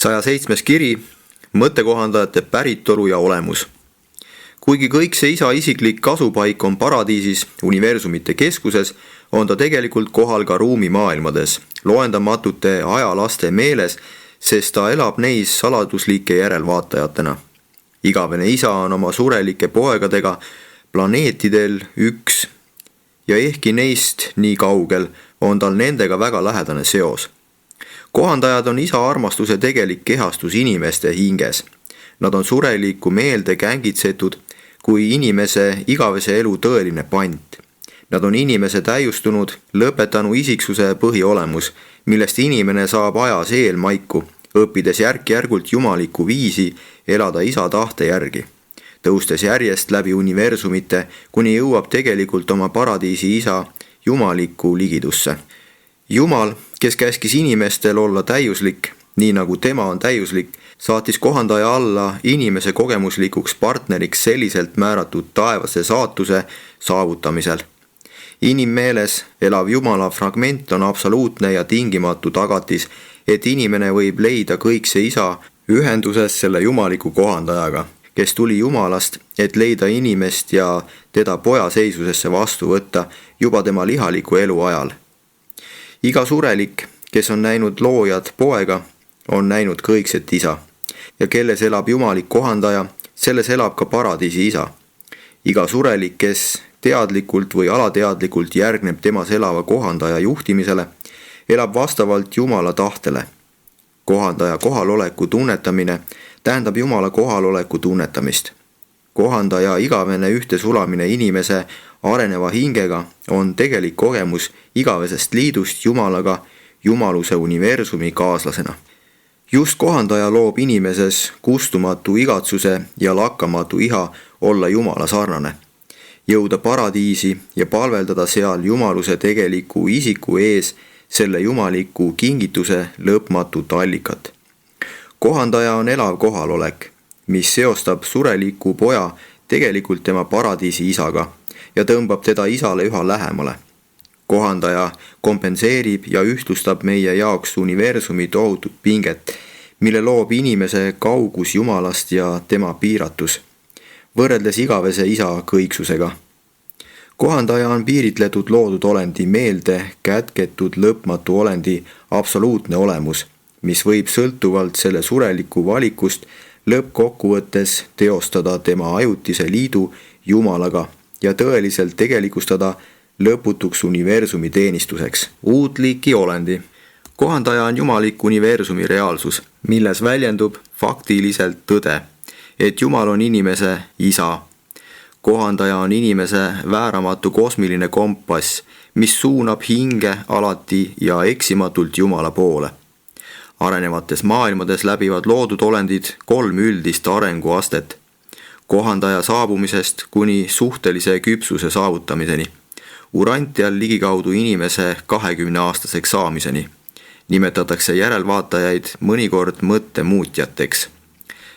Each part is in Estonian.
107. kiri, mõttekohandajate päritolu ja olemus. Kuigi kõik see isa isiklik kasupaik on paradiisis, universumite keskuses, on ta tegelikult kohal ka ruumimaailmades, loendamatute ajalaste meeles, sest ta elab neis saladuslike järelvaatajatena. Igavene isa on oma surelike poegadega planeetidel üks ja ehkki neist nii kaugel, on tal nendega väga lähedane seos. Kohandajad on isa armastuse tegelik kehastus inimeste hinges. Nad on sureliku meelde kängitsetud kui inimese igavese elu tõeline pant. Nad on inimese täiustunud, lõpetanu isiksuse põhiolemus, millest inimene saab ajas eelmaiku, õppides järk-järgult jumalikku viisi elada isa tahte järgi, tõustes järjest läbi universumite, kuni jõuab tegelikult oma paradiisi isa jumalikku ligidusse. Jumal, kes käskis inimestel olla täiuslik, nii nagu tema on täiuslik, saatis kohandaja alla inimese kogemuslikuks partneriks selliselt määratud taevase saatuse saavutamisel. Inimmeeles elav Jumala fragment on absoluutne ja tingimatu tagatis, et inimene võib leida kõikse isa ühenduses selle jumaliku kohandajaga, kes tuli Jumalast, et leida inimest ja teda poja seisusesse vastu võtta juba tema lihaliku elu ajal. Iga surelik, kes on näinud loojat poega, on näinud kõikset isa, ja kelles elab jumalik kohandaja, selles elab ka paradiisi isa. Iga surelik, kes teadlikult või alateadlikult järgneb temas elava kohandaja juhtimisele, elab vastavalt Jumala tahtele. Kohandaja kohaloleku tunnetamine tähendab Jumala kohaloleku tunnetamist. Kohandaja igavene ühte sulamine inimese areneva hingega on tegelik kogemus igavesest liidust Jumalaga jumaluse universumi kaaslasena. Just kohandaja loob inimeses kustumatu igatsuse ja lakkamatu iha olla Jumala sarnane, jõuda paradiisi ja palveldada seal jumaluse tegeliku isiku ees selle jumaliku kingituse lõpmatut allikat. Kohandaja on elav kohalolek, mis seostab sureliku poja tegelikult tema paradiisi isaga ja tõmbab teda isale üha lähemale. Kohandaja kompenseerib ja ühtlustab meie jaoks universumi tohutut pinget, mille loob inimese kaugus Jumalast ja tema piiratus, võrreldes igavese isa kõiksusega. Kohandaja on piiritletud loodud olendi meelde kätketud lõpmatu olendi absoluutne olemus, mis võib sõltuvalt selle sureliku valikust lõppkokkuvõttes teostada tema ajutise liidu Jumalaga ja tõeliselt tegelikustada lõputuks universumi teenistuseks. Uut liiki olendi. Kohandaja on jumalik universumi reaalsus, milles väljendub faktiliselt tõde, et Jumal on inimese isa. Kohandaja on inimese vääramatu kosmiline kompass, mis suunab hinge alati ja eksimatult Jumala poole. Arenevates maailmades läbivad loodud olendid 3 üldist arenguastet, kohandaja saabumisest kuni suhtelise küpsuse saavutamiseni, urantial ligikaudu inimese 20-aastaseks saamiseni. Nimetatakse järelvaatajaid mõnikord mõttemuutjateks.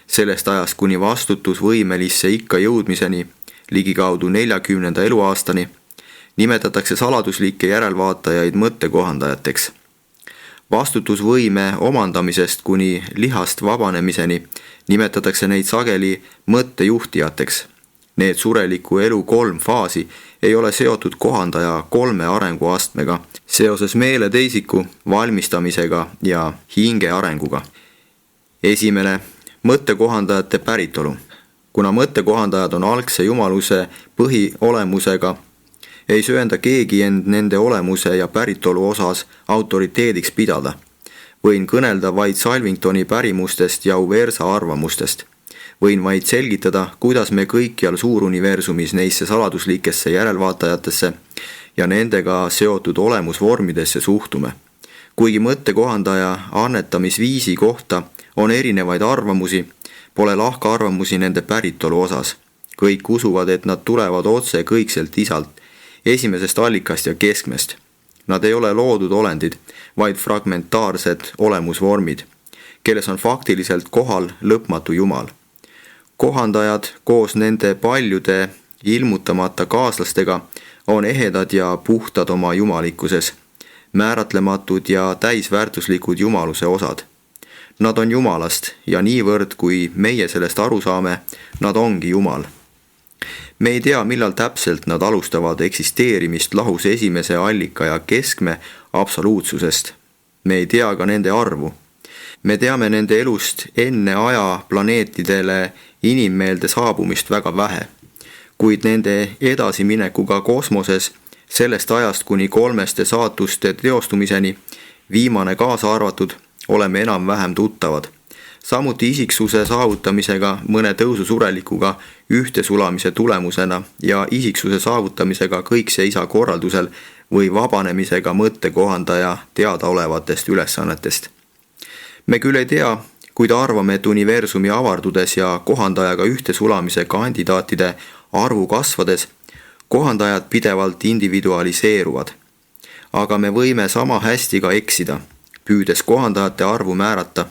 Sellest ajast kuni vastutusvõimelisse ikka jõudmiseni, ligikaudu 40. eluaastani, nimetatakse saladuslikke järelvaatajaid mõttekohandajateks. Vastutusvõime omandamisest kuni lihast vabanemiseni nimetatakse neid sageli mõttejuhtijateks. Need sureliku elu 3 faasi ei ole seotud kohandaja 3 arenguastmega seoses meeleteisiku valmistamisega ja hinge arenguga. Esimene, mõttekohandajate päritolu. Kuna mõttekohandajad on algse jumaluse põhiolemusega, ei söanda keegi end nende olemuse ja päritolu osas autoriteediks pidada. Võin kõnelda vaid Salvingtoni pärimustest ja Uversa arvamustest. Võin vaid selgitada, kuidas me kõikjal suuruniversumis neisse saladuslikesse järelvaatajatesse ja nendega seotud olemusvormidesse suhtume. Kuigi mõttekohandaja annetamisviisi kohta on erinevaid arvamusi, pole lahkarvamusi nende päritolu osas. Kõik usuvad, et nad tulevad otse kõikselt isalt, esimesest allikast ja keskmest. Nad ei ole loodud olendid, vaid fragmentaarsed olemusvormid, kelles on faktiliselt kohal lõpmatu Jumal. Kohandajad koos nende paljude ilmutamata kaaslastega on ehedad ja puhtad oma jumalikkuses, määratlematud ja täisväärtuslikud jumaluse osad. Nad on Jumalast ja niivõrd, kui meie sellest aru saame, nad ongi Jumal. Me ei tea, millal täpselt nad alustavad eksisteerimist lahus esimese allika ja keskme absoluutsusest. Me ei tea ka nende arvu. Me teame nende elust enne aja planeetidele inimmeelde saabumist väga vähe, kuid nende edasiminekuga kosmoses sellest ajast kuni kolmeste saatuste teostumiseni, viimane kaasa arvatud, oleme enam-vähem tuttavad. Samuti isiksuse saavutamisega mõne tõususurelikuga ühtesulamise tulemusena ja isiksuse saavutamisega kõikse isa korraldusel või vabanemisega mõttekohandaja teadaolevatest ülesannetest. Me küll ei tea, kuid arvame, et universumi avardudes ja kohandajaga ühtesulamise kandidaatide arvu kasvades kohandajad pidevalt individualiseeruvad. Aga me võime sama hästi ka eksida, püüdes kohandajate arvu määrata.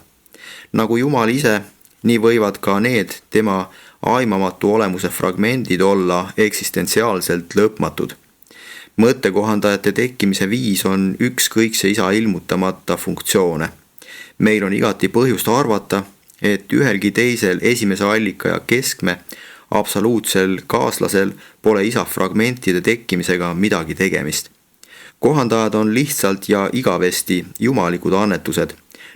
Nagu Jumal ise, nii võivad ka need tema aimamatu olemuse fragmendid olla eksistentsiaalselt lõpmatud. Mõttekohandajate tekkimise viis on ükskõikse isa ilmutamata funktsioone. Meil on igati põhjust arvata, et ühelgi teisel esimese allika ja keskme absoluutsel kaaslasel pole isa fragmentide tekkimisega midagi tegemist. Kohandajad on lihtsalt ja igavesti jumalikud annetused.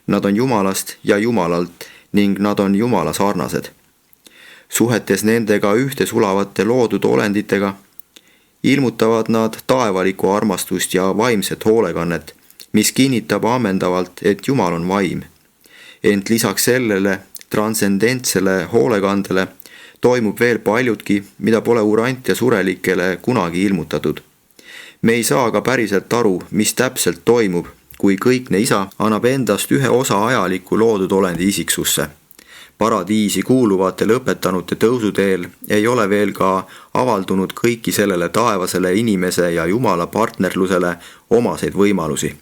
Nad on Jumalast ja Jumalalt ning nad on Jumala sarnased. Suhetes nendega ühtesulavate loodud olenditega ilmutavad nad taevalikku armastust ja vaimset hoolekannet, mis kinnitab ammendavalt, et Jumal on vaim. Ent lisaks sellele transcendentsele hoolekandele toimub veel paljudki, mida pole urant ja surelikele kunagi ilmutatud. Me ei saa ka päriselt aru, mis täpselt toimub, kui kõikne isa annab endast ühe osa ajalikku loodud olendi isiksusse. Paradiisi kuuluvate lõpetanute tõusuteel ei ole veel ka avaldunud kõiki sellele taevasele inimese ja Jumala partnerlusele omaseid võimalusi.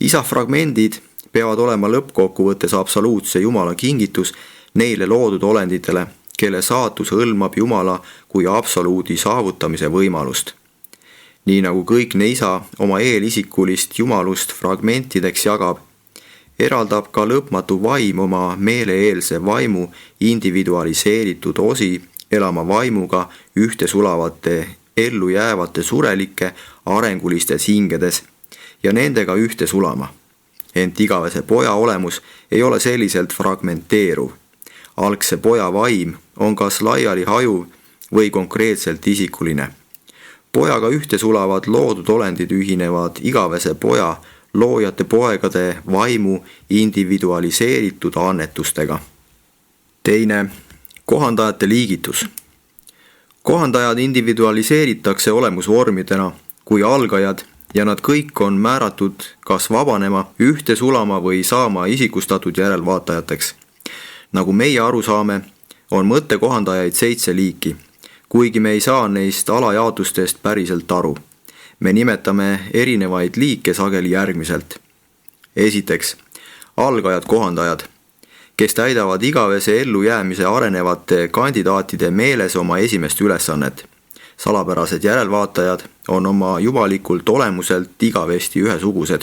Isa fragmendid peavad olema lõppkokkuvõttes absoluutse Jumala kingitus neile loodud olenditele, kelle saatus hõlmab Jumala kui absoluudi saavutamise võimalust. Nii nagu kõikne isa oma eelisikulist jumalust fragmentideks jagab, eraldab ka lõpmatu vaim oma meeleeelse vaimu individualiseeritud osi elama vaimuga ühtesulavate ellujäävate surelike arengulistes hingedes ja nendega ühte sulama. Ent igavese poja olemus ei ole selliselt fragmenteeruv. Algse poja vaim on kas laiali hajuv või konkreetselt isikuline. Pojaga ühte sulavad loodud olendid ühinevad igavese poja loojate poegade vaimu individualiseeritud annetustega. Teine, kohandajate liigitus. Kohandajad individualiseeritakse olemusvormidena kui algajad ja nad kõik on määratud kas vabanema, ühte sulama või saama isikustatud järelvaatajateks. Nagu meie aru saame, on mõttekohandajaid 7 liiki, kuigi me ei saa neist alajaotustest päriselt aru. Me nimetame erinevaid liike sageli järgmiselt. Esiteks, algajad kohandajad, kes täidavad igavese ellujäämise arenevate kandidaatide meeles oma esimest ülesannet. Salapärased järelvaatajad on oma jumalikult olemuselt igavesti ühesugused.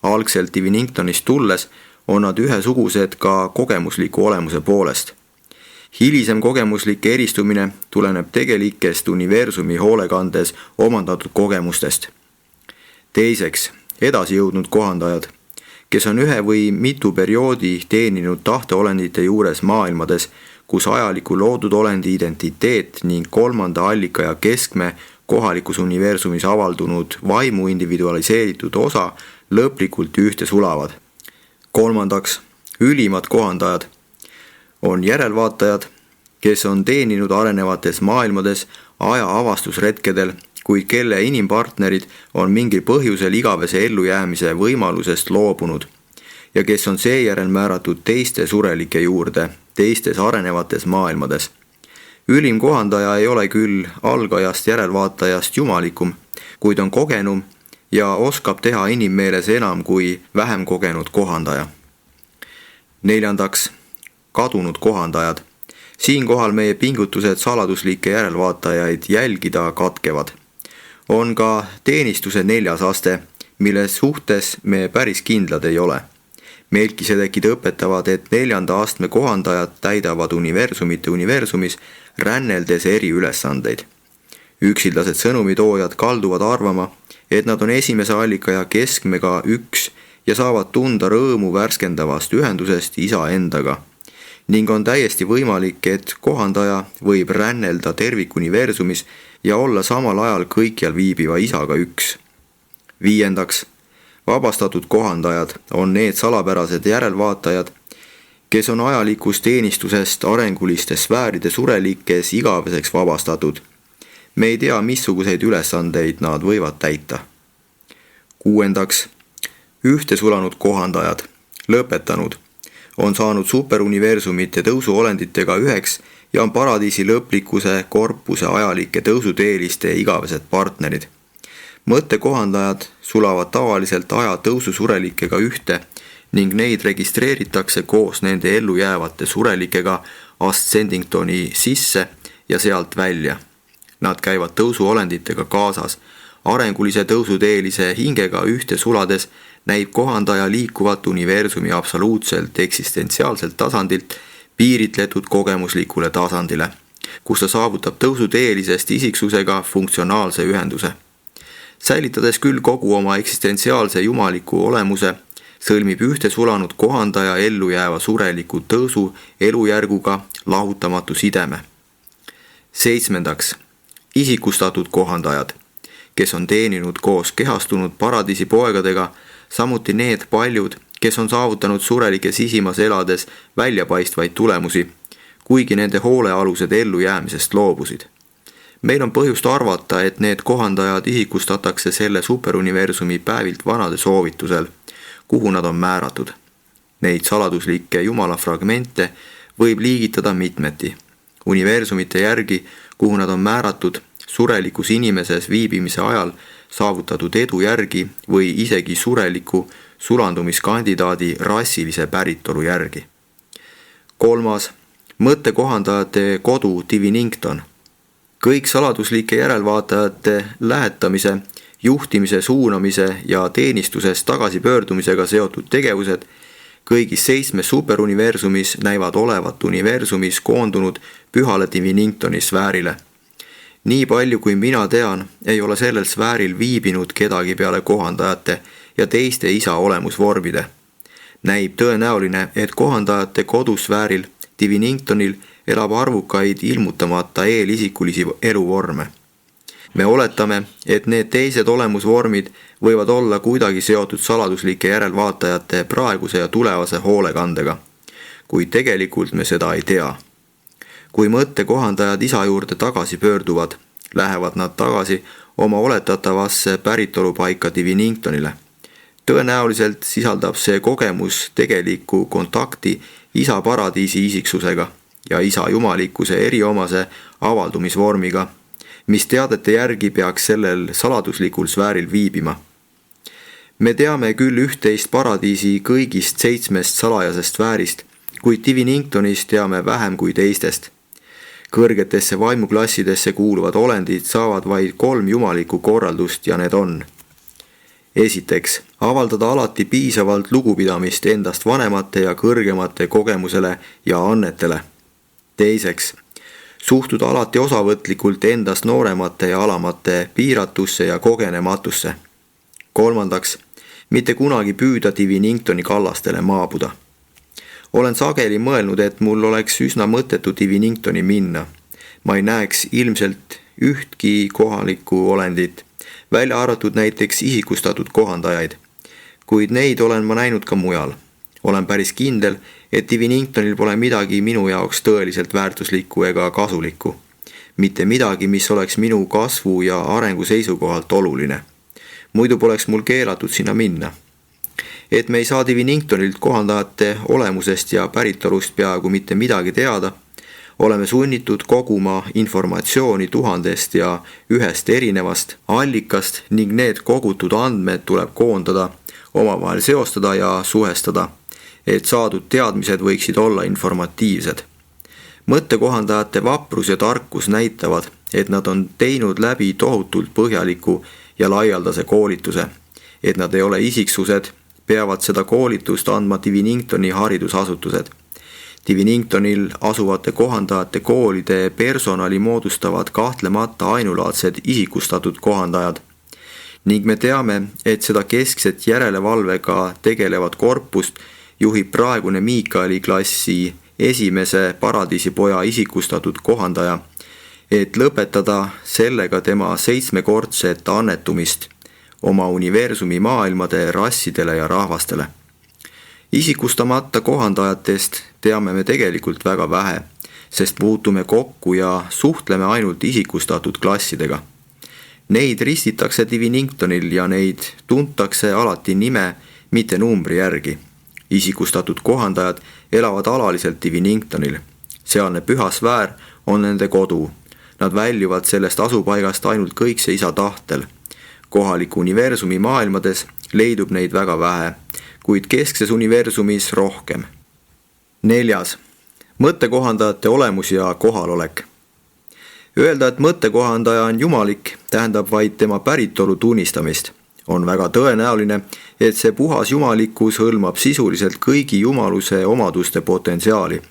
Algselt Diviningtonist tulles on nad ühesugused ka kogemusliku olemuse poolest. Hilisem kogemuslik eristumine tuleneb tegelikest universumi hoolekandes omandatud kogemustest. Teiseks, edasi jõudnud kohandajad, kes on ühe või mitu perioodi teeninud tahteolendite juures maailmades, kus ajaliku loodud olendi identiteet ning kolmanda allika ja keskme kohalikus universumis avaldunud vaimu individualiseeritud osa lõplikult ühte sulavad. Kolmandaks, ülimad kohandajad on järelvaatajad, kes on teeninud arenevates maailmades aja avastusretkedel, kuid kelle inimpartnerid on mingil põhjusel igavese ellujäämise võimalusest loobunud ja kes on seejärel määratud teiste surelike juurde, teistes arenevates maailmades. Ülim kohandaja ei ole küll algajast järelvaatajast jumalikum, kuid on kogenum ja oskab teha inimmeeles enam kui vähem kogenud kohandaja. Neljandaks, kadunud kohandajad. Siinkohal meie pingutused saladuslikke järelvaatajaid jälgida katkevad. On ka teenistuse 4. aste, milles suhtes me päris kindlad ei ole. Melkisedekid õpetavad, et 4. astme kohandajad täidavad universumite universumis ränneldes eri ülesandeid. Üksildased sõnumitoojad kalduvad arvama, et nad on esimese allika ja keskmega üks ja saavad tunda rõõmu värskendavast ühendusest isa endaga. Ning on täiesti võimalik, et kohandaja võib rännelda tervikuniversumis ja olla samal ajal kõikjal viibiva isaga üks. 5. Vabastatud kohandajad on need salapärased järelvaatajad, kes on ajalikus teenistusest arenguliste sfääride surelikes igaveseks vabastatud. Me ei tea, missuguseid ülesandeid nad võivad täita. 6. Ühtesulanud kohandajad, lõpetanud, on saanud superuniversumite tõusuolenditega üheks ja on paradiisi lõplikkuse korpuse ajalike tõusuteeliste igavesed partnerid. Mõttekohandajad sulavad tavaliselt aja tõususurelikega ühte ning neid registreeritakse koos nende ellu jäävate surelikega Ascendingtoni sisse ja sealt välja. Nad käivad tõusuolenditega kaasas. Arengulise tõusuteelise hingega ühte sulades näib kohandaja liikuvat universumi absoluutselt eksistentsiaalselt tasandilt piiritletud kogemuslikule tasandile, kus ta saavutab tõusuteelisest isiksusega funktsionaalse ühenduse. Säilitades küll kogu oma eksistentsiaalse jumaliku olemuse, sõlmib ühte sulanud kohandaja ellu jääva sureliku tõusu elujärguga lahutamatu sideme. 7. Isikustatud kohandajad, kes on teeninud koos kehastunud paradiisi poegadega, samuti need paljud, kes on saavutanud surelike sisimas elades väljapaistvaid tulemusi, kuigi nende hoolealused ellujäämisest loobusid. Meil on põhjust arvata, et need kohandajad isikustatakse selle superuniversumi päevilt vanade soovitusel, kuhu nad on määratud. Neid saladuslikke jumala fragmente võib liigitada mitmeti. Universumite järgi, kuhu nad on määratud, surelikus inimeses viibimise ajal saavutatud edu järgi või isegi sureliku sulandumiskandidaadi rassilise päritolu järgi. 3. Mõttekohandajate kodu Divinington. Kõik saladuslike järelvaatajate lähetamise, juhtimise, suunamise ja teenistusest tagasipöördumisega seotud tegevused kõigis 7 superuniversumis näivad olevat universumis koondunud pühale Diviningtoni sfäärile. Nii palju kui mina tean, ei ole sellel sfääril viibinud kedagi peale kohandajate ja teiste isa olemusvormide. Näib tõenäoline, et kohandajate kodusfääril Diviningtonil elab arvukaid ilmutamata eelisikulisi eluvorme. Me oletame, et need teised olemusvormid võivad olla kuidagi seotud saladuslike järelvaatajate praeguse ja tulevase hoolekandega, kuid tegelikult me seda ei tea. Kui mõttekohandajad isa juurde tagasi pöörduvad, lähevad nad tagasi oma oletatavasse päritolupaika Diviningtonile. Tõenäoliselt sisaldab see kogemus tegelikku kontakti isa paradiisi isiksusega ja isa jumalikkuse eriomase avaldumisvormiga, mis teadete järgi peaks sellel saladuslikul sfääril viibima. Me teame küll 11 paradiisi kõigist 7 salajasest sfäärist, kuid Diviningtonis teame vähem kui teistest. Kõrgetesse vaimuklassidesse kuuluvad olendid saavad vaid 3 jumalikku korraldust ja need on: esiteks, avaldada alati piisavalt lugupidamist endast vanemate ja kõrgemate kogemusele ja annetele. Teiseks, suhtuda alati osavõtlikult endast nooremate ja alamate piiratusse ja kogenematusse. Kolmandaks, mitte kunagi püüda Diviningtoni kallastele maabuda. Olen sageli mõelnud, et mul oleks üsna mõttetu Diviningtoni minna. Ma ei näeks ilmselt ühtki kohalikku olendit, välja arvatud näiteks isikustatud kohandajaid, kuid neid olen ma näinud ka mujal. Olen päris kindel, et Diviningtonil pole midagi minu jaoks tõeliselt väärtuslikku ega kasulikku. Mitte midagi, mis oleks minu kasvu ja arengu seisukohalt oluline. Muidu poleks mul keelatud sinna minna. Et me ei saa Diviningtonilt kohandajate olemusest ja päritolust peaaegu mitte midagi teada, oleme sunnitud koguma informatsiooni 1000 ja 1 erinevast allikast ning need kogutud andmed tuleb koondada, omavahel seostada ja suhestada, et saadud teadmised võiksid olla informatiivsed. Mõttekohandajate vaprus ja tarkus näitavad, et nad on teinud läbi tohutult põhjaliku ja laialdase koolituse, et nad ei ole isiksused, peavad seda koolitust andma Diviningtoni haridusasutused. Diviningtonil asuvate kohandajate koolide personali moodustavad kahtlemata ainulaadsed isikustatud kohandajad. Ning me teame, et seda keskset järelevalvega tegelevat korpust juhib praegune Miikaeli klassi esimese paradiisipoja isikustatud kohandaja, et lõpetada sellega tema 7-kordset annetumist oma universumi maailmade rassidele ja rahvastele. Isikustamata kohandajatest teame me tegelikult väga vähe, sest puutume kokku ja suhtleme ainult isikustatud klassidega. Neid ristitakse Diviningtonil ja neid tuntakse alati nime, mitte numbri järgi. Isikustatud kohandajad elavad alaliselt Diviningtonil. Sealne püha sfäär on nende kodu. Nad väljuvad sellest asupaigast ainult kõikse isa tahtel. Kohaliku universumi maailmades leidub neid väga vähe, kuid keskses universumis rohkem. 4. Mõttekohandajate olemus ja kohalolek. Öelda, et mõttekohandaja on jumalik, tähendab vaid tema päritolu tunnistamist. On väga tõenäoline, et see puhas jumalikkus hõlmab sisuliselt kõigi jumaluse omaduste potentsiaali,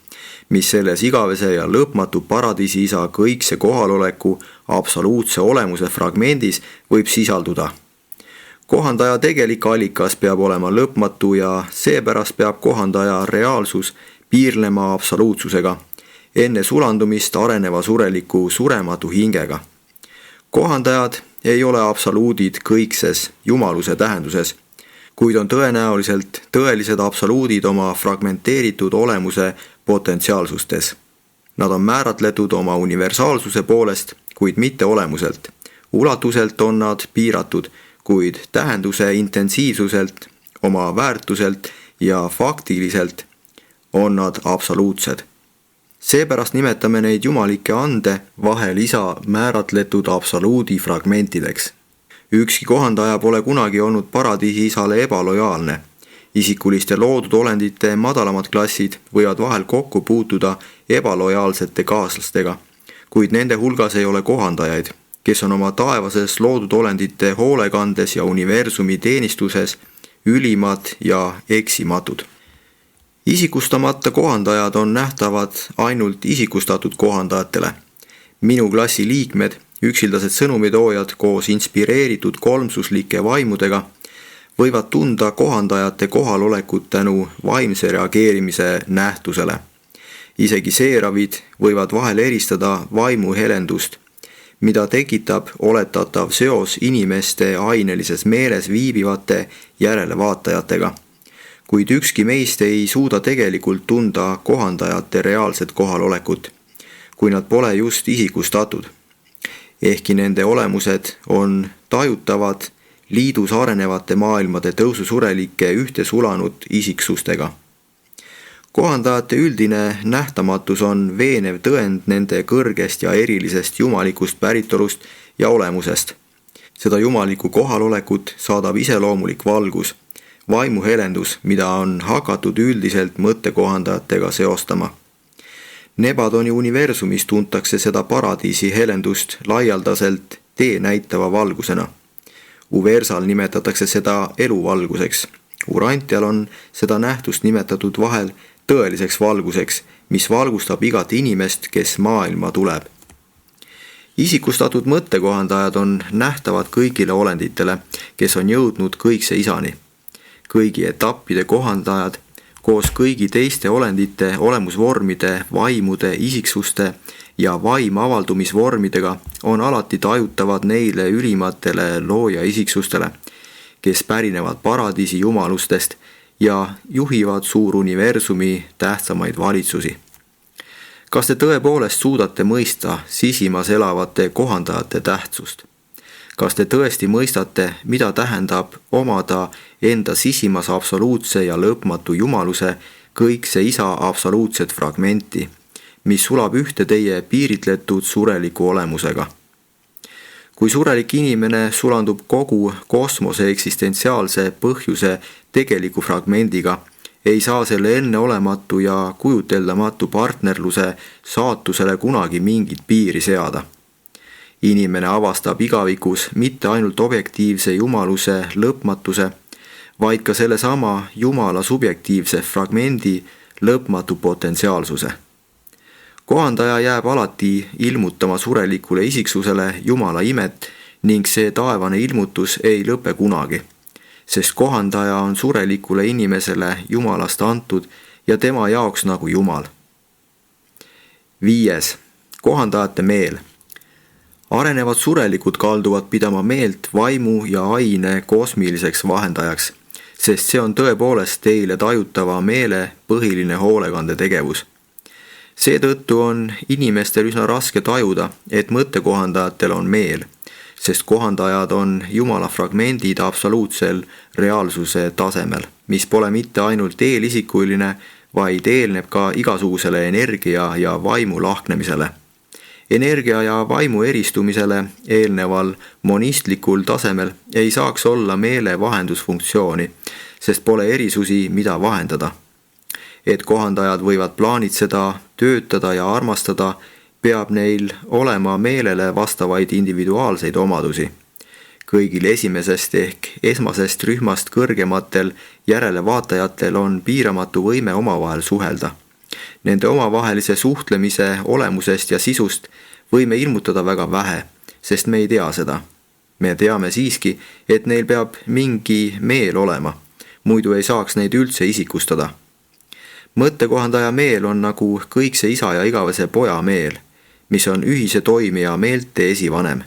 mis selles igavese ja lõpmatu paradiisi isa kõikse kohaloleku absoluutse olemuse fragmendis võib sisalduda. Kohandaja tegelik allikas peab olema lõpmatu ja seepärast peab kohandaja reaalsus piirlema absoluutsusega, enne sulandumist areneva sureliku surematu hingega. Kohandajad ei ole absoluudid kõikses jumaluse tähenduses, kuid on tõenäoliselt tõelised absoluudid oma fragmenteeritud olemuse potentsiaalsustes. Nad on määratletud oma universaalsuse poolest, kuid mitte olemuselt. Ulatuselt on nad piiratud, kuid tähenduse intensiivsuselt, oma väärtuselt ja faktiliselt on nad absoluutsed. Seepärast nimetame neid jumalikke ande vahel isa määratletud absoluudi fragmentideks. Ükski kohandaja pole kunagi olnud paradiisi isale ebalojaalne. Isikuliste loodud olendite madalamad klassid võivad vahel kokku puutuda ebalojaalsete kaaslastega, kuid nende hulgas ei ole kohandajaid, kes on oma taevases loodud olendite hoolekandes ja universumi teenistuses ülimad ja eksimatud. Isikustamata kohandajad on nähtavad ainult isikustatud kohandajatele. Minu klassi liikmed, üksildased sõnumitoojad koos inspireeritud kolmsuslike vaimudega, võivad tunda kohandajate kohalolekut tänu vaimse reageerimise nähtusele. Isegi seeravid võivad vahel eristada vaimu helendust, mida tekitab oletatav seos inimeste ainelises meeles viibivate järelevaatajatega. Kuid ükski meist ei suuda tegelikult tunda kohandajate reaalset kohalolekut, kui nad pole just isikustatud. Ehkki nende olemused on tajutavad liidus arenevate maailmade tõususurelike ühte sulanud isiksustega. Kohandajate üldine nähtamatus on veenev tõend nende kõrgest ja erilisest jumalikust päritolust ja olemusest. Seda jumalikku kohalolekut saadab iseloomulik valgus, vaimuhelendus, mida on hakatud üldiselt mõttekohandajatega seostama. Nebadoni universumis tuntakse seda paradiisi helendust laialdaselt tee näitava valgusena. Uversal nimetatakse seda eluvalguseks. Urantial on seda nähtust nimetatud vahel tõeliseks valguseks, mis valgustab igat inimest, kes maailma tuleb. Isikustatud mõttekohandajad on nähtavad kõigile olenditele, kes on jõudnud kõikse isani. Kõigi etappide kohandajad koos kõigi teiste olendite olemusvormide, vaimude, isiksuste ja vaimavaldumisvormidega on alati tajutavad neile ülimatele looja isiksustele, kes pärinevad paradiisi jumalustest ja juhivad suuruniversumi tähtsamaid valitsusi. Kas te tõepoolest suudate mõista sisimas elavate kohandajate tähtsust? Kas te tõesti mõistate, mida tähendab omada enda sisimas absoluutse ja lõpmatu jumaluse kõikse isa absoluutset fragmenti, mis sulab ühte teie piiritletud sureliku olemusega? Kui surelik inimene sulandub kogu kosmose eksistentsiaalse põhjuse tegeliku fragmendiga, ei saa selle enneolematu ja kujuteldamatu partnerluse saatusele kunagi mingit piiri seada. Inimene avastab igavikus mitte ainult objektiivse jumaluse lõpmatuse, vaid ka sellesama Jumala subjektiivse fragmendi lõpmatu potentsiaalsuse. Kohandaja jääb alati ilmutama surelikule isiksusele Jumala imet ning see taevane ilmutus ei lõpe kunagi, sest kohandaja on surelikule inimesele Jumalast antud ja tema jaoks nagu Jumal. 5. Kohandajate meel. Arenevad surelikud kalduvad pidama meelt vaimu ja aine kosmiliseks vahendajaks, sest see on tõepoolest teile tajutava meele põhiline hoolekandetegevus. Seetõttu on inimestel üsna raske tajuda, et mõttekohandajatel on meel, sest kohandajad on Jumala fragmendid absoluutsel reaalsuse tasemel, mis pole mitte ainult eelisikuline, vaid eelneb ka igasugusele energia ja vaimu lahknemisele. Energia ja vaimu eristumisele eelneval monistlikul tasemel ei saaks olla meele vahendusfunktsiooni, sest pole erisusi, mida vahendada. Et kohandajad võivad plaanitseda, töötada ja armastada, peab neil olema meelele vastavaid individuaalseid omadusi. Kõigil esimesest ehk esmasest rühmast kõrgematel järelevaatajatel on piiramatu võime omavahel suhelda. Nende omavahelise suhtlemise olemusest ja sisust võime ilmutada väga vähe, sest me ei tea seda. Me teame siiski, et neil peab mingi meel olema, muidu ei saaks neid üldse isikustada. Mõttekohandaja meel on nagu kõikse isa ja igavese poja meel, mis on ühise toimija meelte esivanem.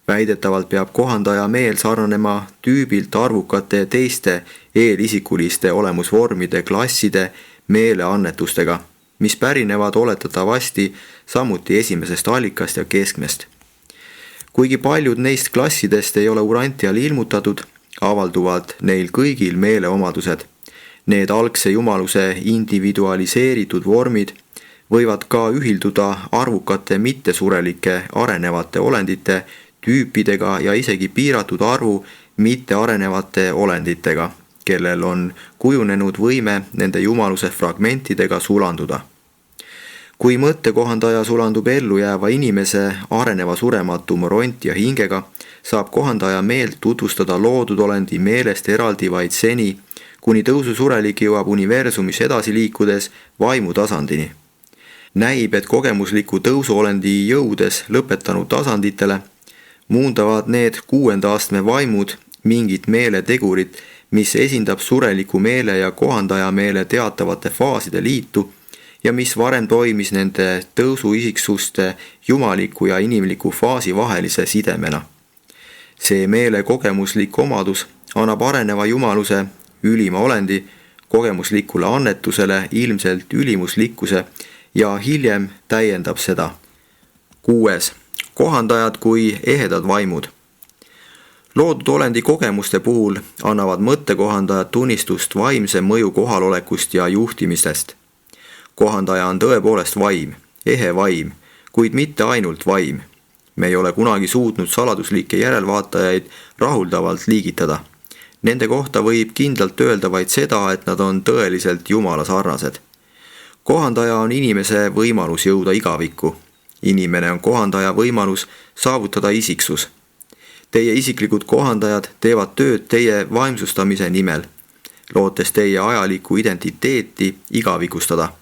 Väidetavalt peab kohandaja meel sarnanema tüübilt arvukate teiste eelisikuliste olemusvormide klasside meeleannetustega, mis pärinevad oletatavasti samuti esimesest allikast ja keskmest. Kuigi paljud neist klassidest ei ole Urantial ilmutatud, avalduvad neil kõigil meeleomadused. Need algse jumaluse individualiseeritud vormid võivad ka ühilduda arvukate mittesurelike arenevate olendite tüüpidega ja isegi piiratud arvu mittearenevate olenditega, kellel on kujunenud võime nende jumaluse fragmentidega sulanduda. Kui mõttekohandaja sulandub ellujääva inimese areneva surematu moront ja hingega, saab kohandaja meelt tutvustada loodud olendi meelest eraldi vaid seni, kuni tõususurelik jõuab universumis edasi liikudes vaimu tasandini. Näib, et kogemusliku tõusuolendi jõudes lõpetanud tasanditele muundavad need 6. astme vaimud mingit meeletegurit, mis esindab sureliku meele ja kohandaja meele teatavate faaside liitu ja mis varem toimis nende tõusuisiksuste jumaliku ja inimliku faasi vahelise sidemena. See meele kogemuslik omadus annab areneva jumaluse ülima olendi kogemuslikule annetusele ilmselt ülimuslikkuse ja hiljem täiendab seda. 6. Kohandajad kui ehedad vaimud. Loodud olendi kogemuste puhul annavad mõttekohandajad tunnistust vaimse mõju kohalolekust ja juhtimistest. Kohandaja on tõepoolest vaim, ehe vaim, kuid mitte ainult vaim. Me ei ole kunagi suutnud saladuslikke järelvaatajaid rahuldavalt liigitada. Nende kohta võib kindlalt öelda vaid seda, et nad on tõeliselt Jumala sarnased. Kohandaja on inimese võimalus jõuda igavikku. Inimene on kohandaja võimalus saavutada isiksus. Teie isiklikud kohandajad teevad tööd teie vaimsustamise nimel, lootes teie ajalikku identiteeti igavikustada.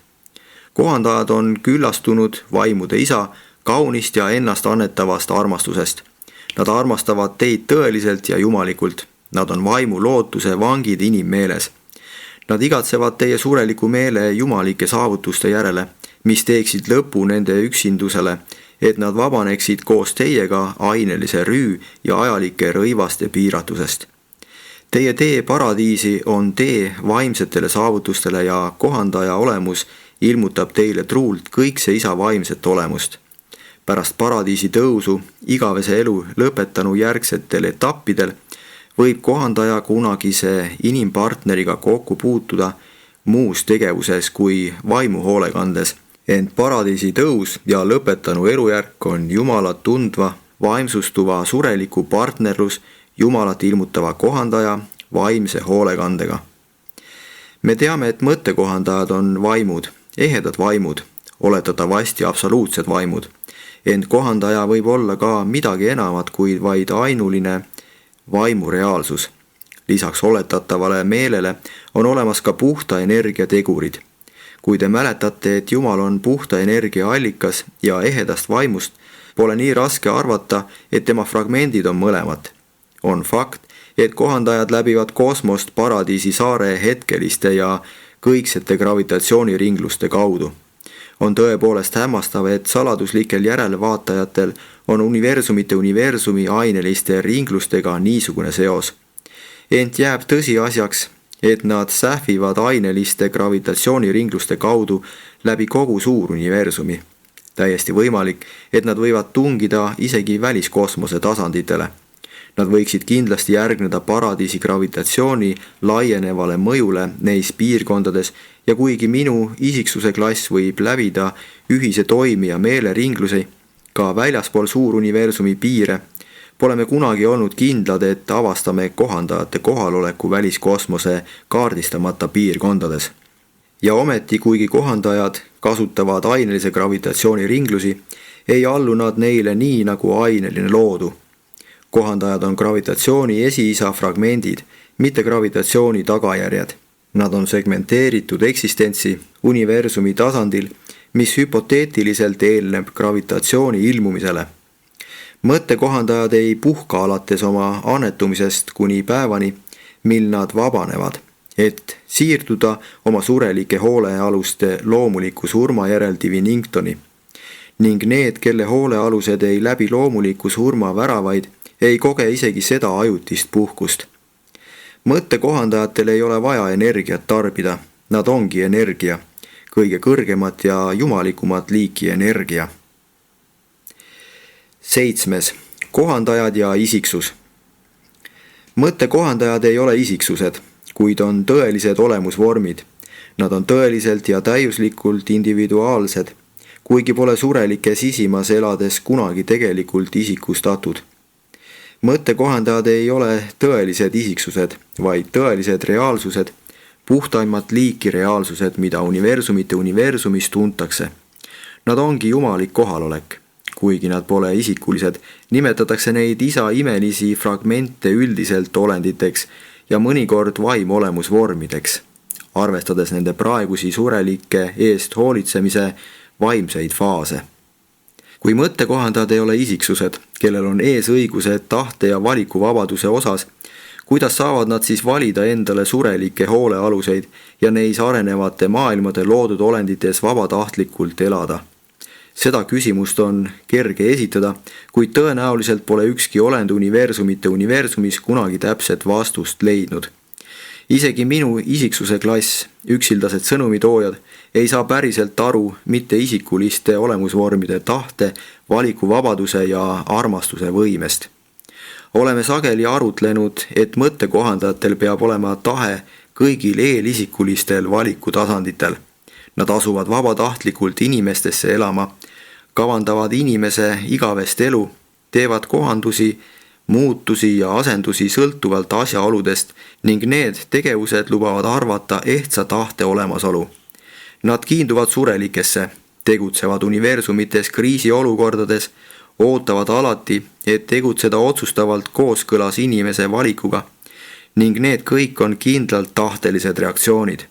Kohandajad on küllastunud vaimude isa kaunist ja ennast annetavast armastusest. Nad armastavad teid tõeliselt ja jumalikult. Nad on vaimu lootuse vangid inimmeeles. Nad igatsevad teie sureliku meele jumalike saavutuste järele, mis teeksid lõpu nende üksindusele, et nad vabaneksid koos teiega ainelise rüü ja ajalike rõivaste piiratusest. Teie tee paradiisi on tee vaimsetele saavutustele ja kohandaja olemus ilmutab teile truult kõikse isa vaimset olemust. Pärast paradiisi tõusu igavese elu lõpetanu järgsetel etappidel võib kohandaja kunagise inimpartneriga kokku puutuda muus tegevuses kui vaimu hoolekandes, ent paradiisi tõus ja lõpetanu elujärk on Jumalat tundva, vaimsustuva sureliku partnerlus Jumalat ilmutava kohandaja vaimse hoolekandega. Me teame, et mõttekohandajad on vaimud, ehedad vaimud, oletatavasti absoluutsed vaimud, ent kohandaja võib olla ka midagi enamat kui vaid ainuline vaimu reaalsus. Lisaks oletatavale meelele on olemas ka puhta energia tegurid. Kui te mäletate, et Jumal on puhta energia allikas ja ehedast vaimust, pole nii raske arvata, et tema fragmendid on mõlemad. On fakt, et kohandajad läbivad kosmost paradiisi saare hetkeliste ja kõiksete gravitatsiooniringluste kaudu. On tõepoolest hämmastav, et saladuslikel järelevaatajatel on universumite universumi aineliste ringlustega niisugune seos. Ent jääb tõsiasjaks, et nad sähvivad aineliste gravitatsiooniringluste kaudu läbi kogu suur universumi. Täiesti võimalik, et nad võivad tungida isegi väliskosmose tasanditele. Nad võiksid kindlasti järgneda paradiisi gravitatsiooni laienevale mõjule neis piirkondades ja kuigi minu isiksuse klass võib läbida ühise toimi ja meeleringlusi ka väljaspool suuruniversumi piire, pole me kunagi olnud kindlad, et avastame kohandajate kohaloleku väliskosmose kaardistamata piirkondades. Ja ometi, kuigi kohandajad kasutavad ainelise gravitatsiooni ringlusi, ei allu nad neile nii nagu aineline loodu. Kohandajad on gravitatsiooni esiisa fragmendid, mitte gravitatsiooni tagajärjed. Nad on segmenteeritud eksistentsi universumi tasandil, mis hüpoteetiliselt eelneb gravitatsiooni ilmumisele. Mõttekohandajad ei puhka alates oma annetumisest kuni päevani, mil nad vabanevad, et siirduda oma surelike hoolealuste loomuliku surma järel Diviningtoni. Ning need, kelle hoolealused ei läbi loomuliku surma väravaid, ei koge isegi seda ajutist puhkust. Mõttekohandajatel ei ole vaja energiat tarbida, nad ongi energia, kõige kõrgemat ja jumalikumat liiki energia. 7. Kohandajad ja isiksus. Mõttekohandajad ei ole isiksused, kuid on tõelised olemusvormid. Nad on tõeliselt ja täiuslikult individuaalsed, kuigi pole surelike sisimas elades kunagi tegelikult isikustatud. Mõttekohandajad ei ole tõelised isiksused, vaid tõelised reaalsused, puhtaimat liiki reaalsused, mida universumite universumis tuntakse. Nad ongi jumalik kohalolek. Kuigi nad pole isikulised, nimetatakse neid isa imelisi fragmente üldiselt olenditeks ja mõnikord vaimolemusvormideks, arvestades nende praegusi surelike eest hoolitsemise vaimseid faase. Kui mõttekohandajad ei ole isiksused, kellel on eesõigused tahte ja valikuvabaduse osas, kuidas saavad nad siis valida endale surelikke hoolealuseid ja neis arenevate maailmade loodud olendites vabatahtlikult elada? Seda küsimust on kerge esitada, kuid tõenäoliselt pole ükski olend universumite universumis kunagi täpset vastust leidnud. Isegi minu isiksuse klass, üksildased sõnumitoojad, ei saa päriselt aru mitte isikuliste olemusvormide tahte, valikuvabaduse ja armastuse võimest. Oleme sageli arutlenud, et mõttekohandajatel peab olema tahe kõigil eelisikulistel valikutasanditel. Nad asuvad vabatahtlikult inimestesse elama, kavandavad inimese igavest elu, teevad kohandusi, muutusi ja asendusi sõltuvalt asjaoludest ning need tegevused lubavad arvata ehtsa tahte olemasolu. Nad kiinduvad surelikesse, tegutsevad universumites kriisiolukordades, ootavad alati, et tegutseda otsustavalt kooskõlas inimese valikuga ning need kõik on kindlalt tahtelised reaktsioonid.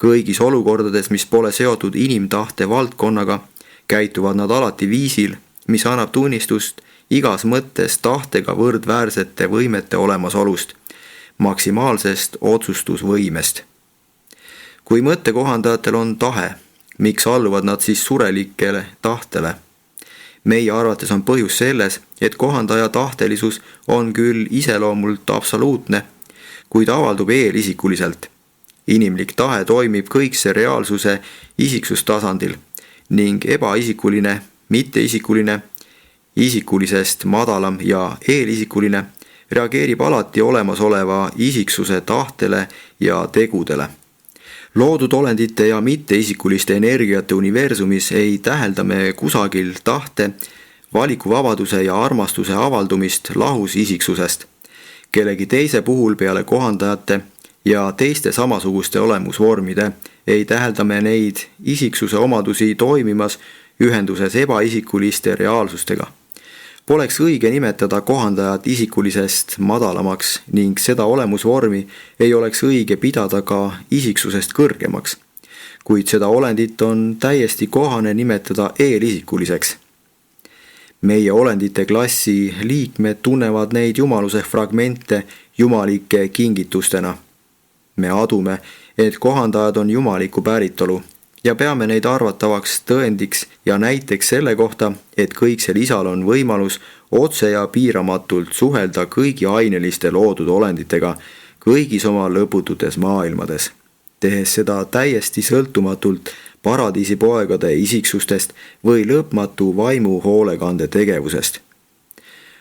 Kõigis olukordades, mis pole seotud inimtahte valdkonnaga, käituvad nad alati viisil, mis annab tunnistust igas mõttes tahtega võrdväärsete võimete olemasolust, maksimaalsest otsustusvõimest. Kui mõttekohandajatel on tahe, miks alluvad nad siis surelikele tahtele? Meie arvates on põhjus selles, et kohandaja tahtelisus on küll iseloomult absoluutne, kuid avaldub eelisikuliselt. Inimlik tahe toimib kõikse reaalsuse isiksustasandil ning ebaisikuline, mitteisikuline, isikulisest madalam ja eelisikuline reageerib alati olemasoleva isiksuse tahtele ja tegudele. Loodud olendite ja mitteisikuliste energiate universumis ei tähelda me kusagil tahte, valikuvabaduse ja armastuse avaldumist lahus isiksusest. Kellegi teise puhul peale kohandajate ja teiste samasuguste olemusvormide ei tähelda me neid isiksuse omadusi toimimas ühenduses ebaisikuliste reaalsustega. Poleks õige nimetada kohandajat isikulisest madalamaks ning seda olemusvormi ei oleks õige pidada ka isiksusest kõrgemaks, kuid seda olendit on täiesti kohane nimetada eelisikuliseks. Meie olendite klassi liikmed tunnevad neid jumaluse fragmente jumalike kingitustena. Me adume, et kohandajad on jumaliku päritolu ja peame neid arvatavaks tõendiks ja näiteks selle kohta, et kõiksel isal on võimalus otse ja piiramatult suhelda kõigi aineliste loodud olenditega kõigis oma lõpututes maailmades, tehes seda täiesti sõltumatult paradiisipoegade isiksustest või lõpmatu vaimu hoolekande tegevusest.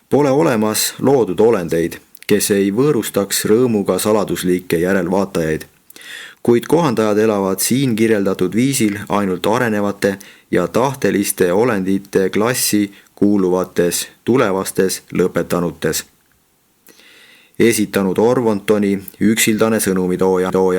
Pole olemas loodud olendeid, kes ei võõrustaks rõõmuga saladuslikke järelvaatajaid, kuid kohandajad elavad siin kirjeldatud viisil ainult arenevate ja tahteliste olendite klassi kuuluvates tulevastes lõpetanutes. Esitanud Orvontoni üksildane sõnumitooja.